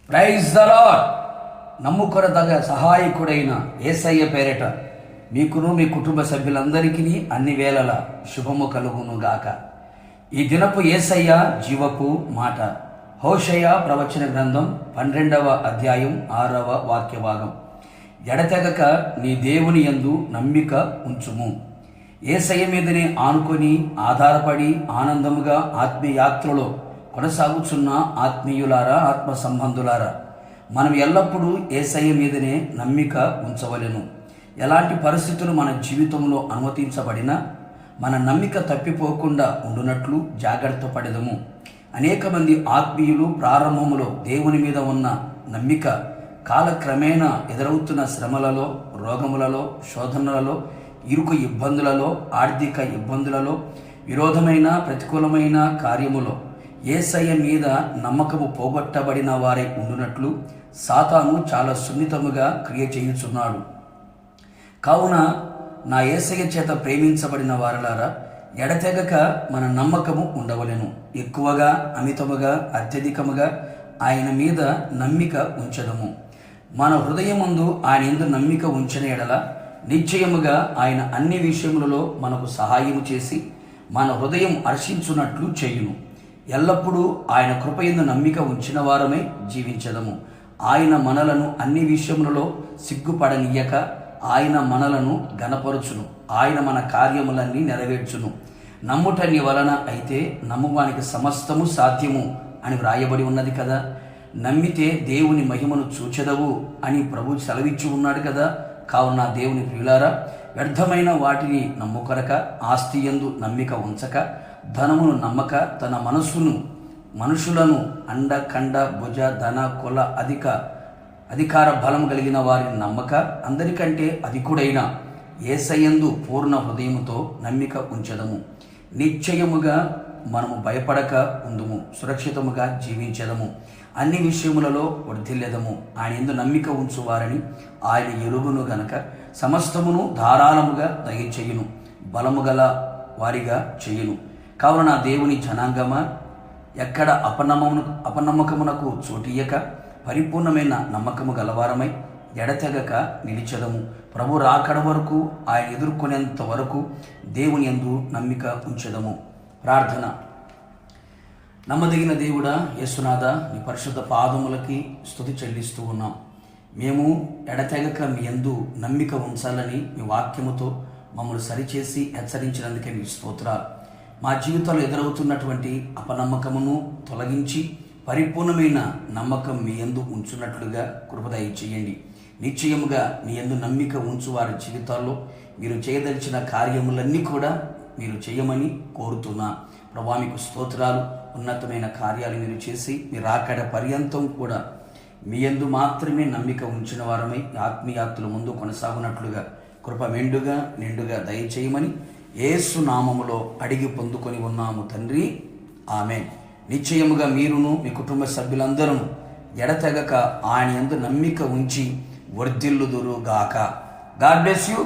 Praise the lord. నమ్ముకొనదగ సహాయకుడైన యేసయ్య పేరిట మీకును మీ కుటుంబ సభ్యులందరికీ అన్ని వేళల శుభము కలుగును గాక. ఈ దినపు యేసయ్య జీవపు మాట. హోషేయ ప్రవచన గ్రంథం 12వ అధ్యాయం 6వ వాక్య భాగం. ఎడతెగక నీ దేవుని యందు నమ్మిక ఉంచుము. యేసయ్య మీదనే ఆనుకొని ఆధారపడి ఆనందముగా ఆత్మీయాత్రలో కొనసాగుచున్న ఆత్మీయులారా, ఆత్మ సంబంధులారా, మనం ఎల్లప్పుడూ యేసయ్య మీదనే నమ్మిక ఉంచవలెను. ఎలాంటి పరిస్థితులు మన జీవితంలో అనుమతించబడినా మన నమ్మిక తప్పిపోకుండా ఉండునట్లు జాగ్రత్త పడెదము. అనేక మంది ఆత్మీయులు ప్రారంభములో దేవుని మీద ఉన్న నమ్మిక కాలక్రమేణా ఎదురవుతున్న శ్రమలలో, రోగములలో, శోధనలలో, ఇరుకు ఇబ్బందులలో, ఆర్థిక ఇబ్బందులలో, విరోధమైన ప్రతికూలమైన కార్యములో యేసయ్య మీద నమ్మకము పోగొట్టబడిన వారై ఉండునట్లు సాతాను చాలా సున్నితముగా క్రియ చేయుచున్నాడు. కావున నా యేసయ్య చేత ప్రేమించబడిన వారలారా, ఎడతెగక మన నమ్మకము ఉండవలెను. ఎక్కువగా, అమితముగా, అత్యధికముగా ఆయన మీద నమ్మిక ఉంచదము. మన హృదయమందు ఆయన యందు నమ్మిక ఉంచిన ఎడల నిశ్చయముగా ఆయన అన్ని విషయములలో మనకు సహాయము చేసి మన హృదయం హర్షించున్నట్లు చేయును. ఎల్లప్పుడూ ఆయన కృపయందు నమ్మిక ఉంచిన వారమే జీవించదము. ఆయన మనలను అన్ని విషయములలో సిగ్గుపడనీయక ఆయన మనలను గణపరుచును. ఆయన మన కార్యములన్నీ నెరవేర్చును. నమ్ముట నీ వలన అయితే నమ్మువానికి సమస్తము సాధ్యము అని వ్రాయబడి ఉన్నది కదా. నమ్మితే దేవుని మహిమను చూచెదవు అని ప్రభు సెలవిచ్చి ఉన్నాడు కదా. కావున దేవుని ప్రియులారా, వ్యర్థమైన వాటిని నమ్ముకొనక, ఆస్తి యందు నమ్మిక ఉంచక, ధనమును నమ్మక, తన మనుషులను అండ కండ భుజ ధన కుల అధికార బలం కలిగిన వారిని నమ్మక, అందరికంటే అధికుడైన యేసయ్యందు పూర్ణ హృదయముతో నమ్మిక ఉంచదము. నిశ్చయముగా మనము భయపడక ఉందుము, సురక్షితముగా జీవించదము, అన్ని విషయములలో వర్ధిల్లెదము. ఆయన యందు నమ్మిక ఉంచువారని ఆయన ఎరుగును గనక సమస్తమును ధారాళముగా దయచేయును, బలము గల వారిగా చేయును. కావున నా దేవుని జనాంగమా, ఎక్కడ అపనమ్మకమునకు చోటియక పరిపూర్ణమైన నమ్మకము గలవారమై ఎడతెగక నిలిచెదము. ప్రభు రాకడ వరకు, ఆయన ఎదుర్కొనేంత వరకు దేవుని యందు నమ్మిక ఉంచెదము. ప్రార్థన. నమ్మదగిన దేవుడా, యేసునాథ, నీ పరిశుద్ధ పాదములకి స్తుతి చెల్లిస్తూ ఉన్నాం. మేము ఎడతెగక మీ యందు నమ్మిక ఉంచాలని మీ వాక్యముతో మమ్మల్ని సరిచేసి హెచ్చరించినందుకే మీ స్తోత్రాలు. మా జీవితంలో ఎదురవుతున్నటువంటి అపనమ్మకమును తొలగించి పరిపూర్ణమైన నమ్మకం మీ యందు ఉంచున్నట్లుగా కృప దయచేయండి. నిశ్చయముగా మీ యందు నమ్మిక ఉంచు వారి జీవితాల్లో మీరు చేయదలిచిన కార్యములన్నీ కూడా మీరు చేయమని కోరుతున్నా. ప్రభా, మీకు స్తోత్రాలు. ఉన్నతమైన కార్యాలు మీరు చేసి మీ రాకడ పర్యంతం కూడా మీ యందు మాత్రమే నమ్మిక ఉంచిన వారమై ఆత్మీయాత్తుల ముందు కొనసాగునట్లుగా కృప మెండుగా నిండుగా దయచేయమని యేసు నామములో అడిగి పొందుకొని ఉన్నాము తండ్రి, ఆమేన్. నిశ్చయముగా మీరును మీ కుటుంబ సభ్యులందరూ ఎడతెగక ఆయన యందు నమ్మిక ఉంచి వర్ధిల్లుదురుగాక. God bless you.